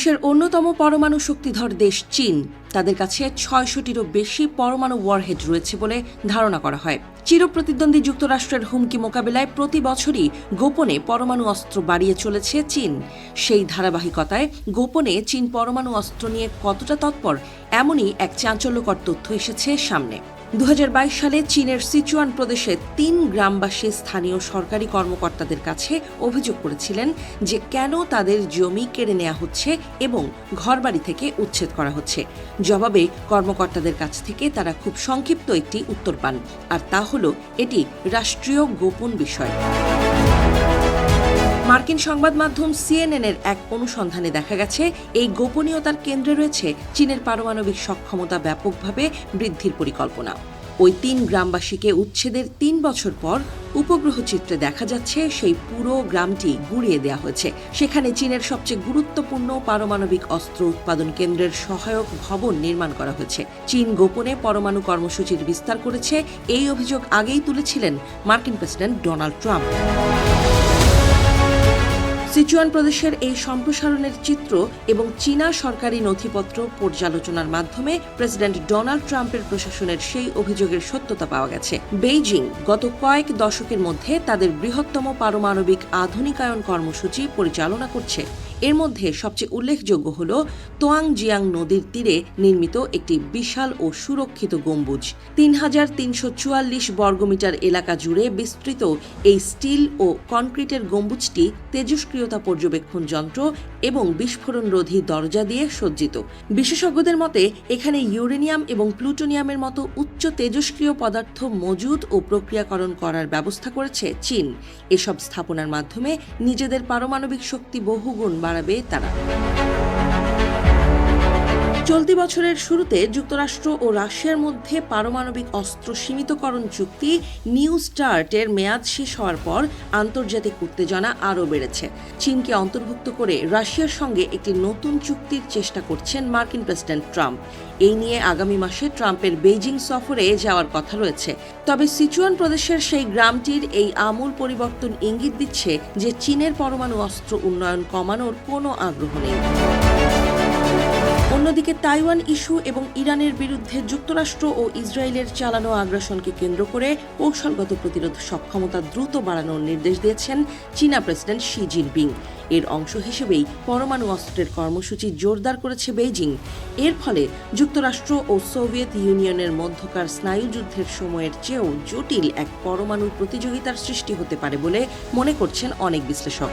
বিশ্বের অন্যতম পরমাণু শক্তিধর দেশ চীন, তাদের কাছে ৬০০টিরও বেশি পরমাণু ওয়ারহেড রয়েছে বলে ধারণা করা হয়। চিরপ্রতিদ্বন্দ্বী যুক্তরাষ্ট্রের হুমকি মোকাবিলায় প্রতি বছরই গোপনে পরমাণু অস্ত্র বাড়িয়ে চলেছে চীন। সেই ধারাবাহিকতায় গোপনে চীন পরমাণু অস্ত্র নিয়ে কতটা তৎপর, এমনই এক চাঞ্চল্যকর তথ্য এসেছে সামনে। ২০২২ সালে চীনের সিচুয়ান প্রদেশে ৩ গ্রামবাসী স্থানীয় সরকারি কর্মকর্তাদের কাছে অভিযোগ করেছিলেন যে কেন তাদের জমি কেড়ে নেওয়া হচ্ছে এবং ঘরবাড়ি থেকে উচ্ছেদ করা হচ্ছে। জবাবে কর্মকর্তাদের কাছ থেকে তারা খুব সংক্ষিপ্ত একটি উত্তর পান, আর তা হলো এটি রাষ্ট্রীয় গোপন বিষয়। মার্কিন সংবাদ মাধ্যম সিএনএন-এর এক অনুসন্ধানে দেখা গেছে, এই গোপনীয়তার কেন্দ্রে রয়েছে চীনের পারমাণবিক সক্ষমতা ব্যাপকভাবে বৃদ্ধির পরিকল্পনা। ওই ৩ গ্রামবাসীকে উচ্ছেদের ৩ বছর পর উপগ্রহ চিত্রে দেখা যাচ্ছে সেই পুরো গ্রামটি গুঁড়িয়ে দেওয়া হয়েছে। সেখানে চীনের সবচেয়ে গুরুত্বপূর্ণ পারমাণবিক অস্ত্র উৎপাদন কেন্দ্রের সহায়ক ভবন নির্মাণ করা হয়েছে। চীন গোপনে পরমাণু কর্মসূচির বিস্তার করেছে, এই অভিযোগ আগেই তুলেছিলেন মার্কিন প্রেসিডেন্ট ডোনাল্ড ট্রাম্প। সিচুয়ান প্রদেশের এই সম্প্রসারণের চিত্র এবং চীনা সরকারি নথিপত্র পর্যালোচনার মাধ্যমে প্রেসিডেন্ট ডোনাল্ড ট্রাম্পের প্রশাসনের সেই অভিযোগের সত্যতা পাওয়া গেছে। বেইজিং গত কয়েক দশকের মধ্যে তাদের বৃহত্তম পারমাণবিক আধুনিকায়ন কর্মসূচি পরিচালনা করছে। এর মধ্যে সবচেয়ে উল্লেখযোগ্য হল তোয়াংজিয়াং নদীর তীরে নির্মিত একটি বিশাল ও সুরক্ষিত গম্বুজ। ৩,৩৪৪ বর্গমিটার এলাকা জুড়ে বিস্তৃত এই স্টিল ও কনক্রিটের গম্বুজটি তেজস্ক্রিয়তা পর্যবেক্ষণ যন্ত্র এবং বিস্ফোরণরোধী দরজা দিয়ে সজ্জিত। বিশেষজ্ঞদের মতে এখানে ইউরেনিয়াম এবং প্লুটোনিয়ামের মতো উচ্চ তেজস্ক্রিয় পদার্থ মজুদ ও প্রক্রিয়াকরণ করার ব্যবস্থা করেছে চীন। এসব স্থাপনার মাধ্যমে নিজেদের পারমাণবিক শক্তি বহুগুণ বাড়াবে তারা। চলতি বছরের শুরুতে যুক্তরাষ্ট্র ও রাশিয়ার মধ্যে পারমাণবিক অস্ত্র সীমিতকরণ চুক্তি নিউ স্টার্টের মেয়াদ শেষ হওয়ার পর আন্তর্জাতিক উত্তেজনা আরও বেড়েছে। চীনকে অন্তর্ভুক্ত করে রাশিয়ার সঙ্গে একটি নতুন চুক্তির চেষ্টা করছেন মার্কিন প্রেসিডেন্ট ট্রাম্প। এই নিয়ে আগামী মাসে ট্রাম্পের বেইজিং সফরে যাওয়ার কথা রয়েছে। তবে সিচুয়ান প্রদেশের সেই গ্রামটির এই আমূল পরিবর্তন ইঙ্গিত দিচ্ছে যে চীনের পরমাণু অস্ত্র উন্নয়ন কমানোর কোনো আগ্রহ নেই। অন্যদিকে তাইওয়ান ইস্যু এবং ইরানের বিরুদ্ধে যুক্তরাষ্ট্র ও ইসরায়েলের চালানো আগ্রাসনকে কেন্দ্র করে কৌশলগত প্রতিরোধ সক্ষমতা দ্রুত বাড়ানোর নির্দেশ দিয়েছেন চীনা প্রেসিডেন্ট শি জিনপিং। এর অংশ হিসেবেই পরমাণু অস্ত্রের কর্মসূচি জোরদার করেছে বেইজিং। এর ফলে যুক্তরাষ্ট্র ও সোভিয়েত ইউনিয়নের মধ্যকার স্নায়ুযুদ্ধের সময়ের চেয়েও জটিল এক পরমাণু প্রতিযোগিতার সৃষ্টি হতে পারে বলে মনে করছেন অনেক বিশ্লেষক।